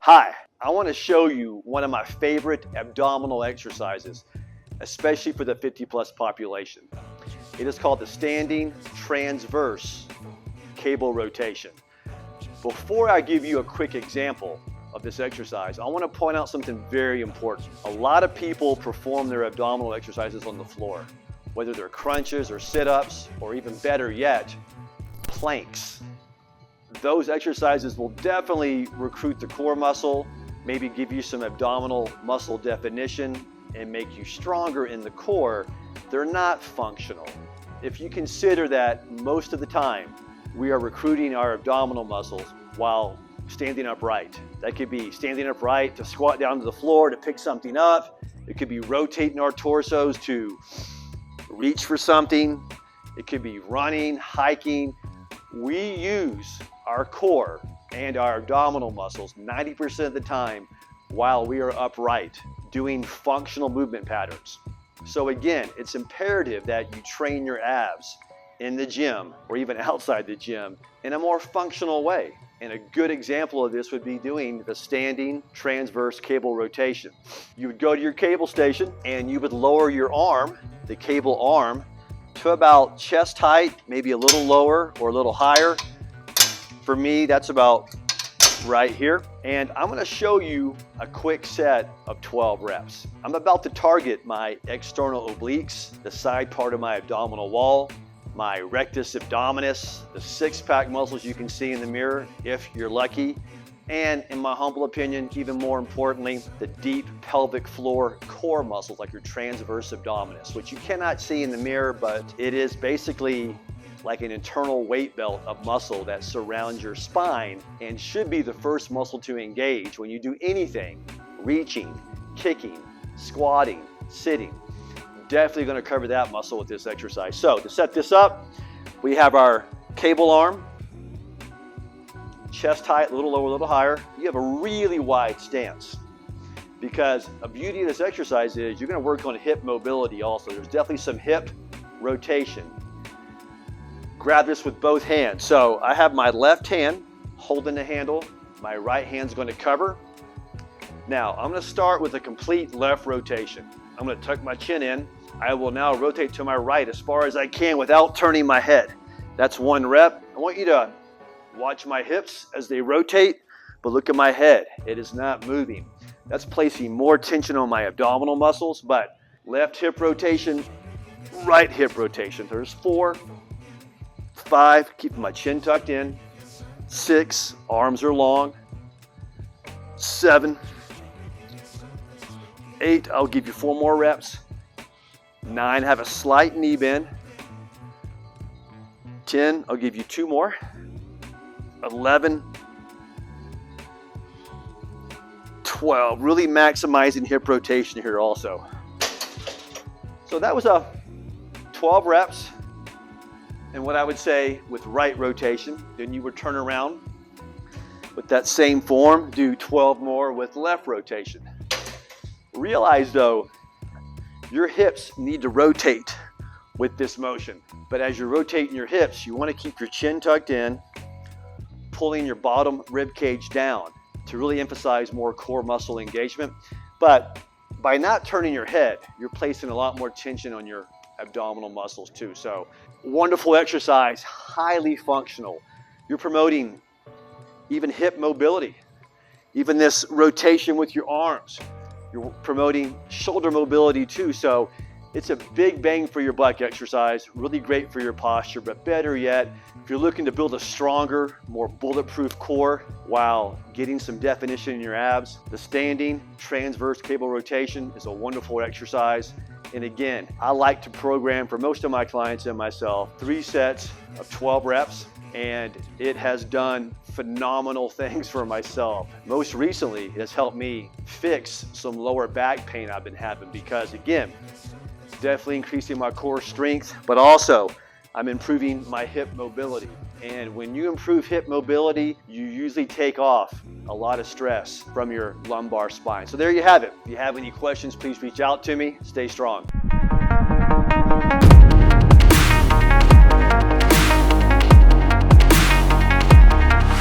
Hi, I want to show you one of my favorite abdominal exercises, especially for the 50+ population. It is called the standing transverse cable rotation. Before I give you a quick example of this exercise, I want to point out something very important. A lot of people perform their abdominal exercises on the floor, whether they're crunches or sit-ups, or even better yet, planks. Those exercises will definitely recruit the core muscle, maybe give you some abdominal muscle definition and make you stronger in the core. They're not functional. If you consider that most of the time we are recruiting our abdominal muscles while standing upright. That could be standing upright to squat down to the floor to pick something up. It could be rotating our torsos to reach for something. It could be running, hiking. We use our core and our abdominal muscles 90% of the time while we are upright, doing functional movement patterns. So again, it's imperative that you train your abs in the gym or even outside the gym in a more functional way. And a good example of this would be doing the standing transverse cable rotation. You would go to your cable station and you would lower your arm, the cable arm, to about chest height, maybe a little lower or a little higher. For me, that's about right here. And I'm gonna show you a quick set of 12 reps. I'm about to target my external obliques, the side part of my abdominal wall, my rectus abdominis, the six-pack muscles you can see in the mirror if you're lucky, and in my humble opinion, even more importantly, the deep pelvic floor core muscles like your transverse abdominis, which you cannot see in the mirror, but it is basically like an internal weight belt of muscle that surrounds your spine and should be the first muscle to engage when you do anything, reaching, kicking, squatting, sitting. Definitely going to cover that muscle with this exercise. So to set this up, we have our cable arm, chest height, a little lower, a little higher. You have a really wide stance because a beauty of this exercise is you're going to work on hip mobility also. There's definitely some hip rotation. Grab this with both hands. So I have my left hand holding the handle. My right hand's going to cover. Now I'm going to start with a complete left rotation. I'm going to tuck my chin in. I will now rotate to my right as far as I can without turning my head. That's one rep. I want you to watch my hips as they rotate, but look at my head. It is not moving. That's placing more tension on my abdominal muscles, but left hip rotation, right hip rotation. There's 4, 5, keeping my chin tucked in. 6, arms are long. 7, 8, I'll give you 4 more reps. 9, have a slight knee bend. 10, I'll give you 2 more. 11, 12, really maximizing hip rotation here also. So that was a 12 reps. And what I would say with right rotation, then you would turn around with that same form, do 12 more with left rotation. Realize though, your hips need to rotate with this motion. But as you're rotating your hips, you want to keep your chin tucked in, pulling your bottom rib cage down to really emphasize more core muscle engagement. But by not turning your head, you're placing a lot more tension on your abdominal muscles too. So wonderful exercise, highly functional. You're promoting even hip mobility, even this rotation with your arms. You're promoting shoulder mobility too. So it's a big bang for your buck exercise, really great for your posture, but better yet, if you're looking to build a stronger, more bulletproof core while getting some definition in your abs, the standing transverse cable rotation is a wonderful exercise. And again, I like to program for most of my clients and myself 3 sets of 12 reps, and it has done phenomenal things for myself. Most recently, it has helped me fix some lower back pain I've been having because again, definitely increasing my core strength, but also I'm improving my hip mobility. And when you improve hip mobility, you usually take off a lot of stress from your lumbar spine. So there you have it. If you have any questions, please reach out to me. Stay strong.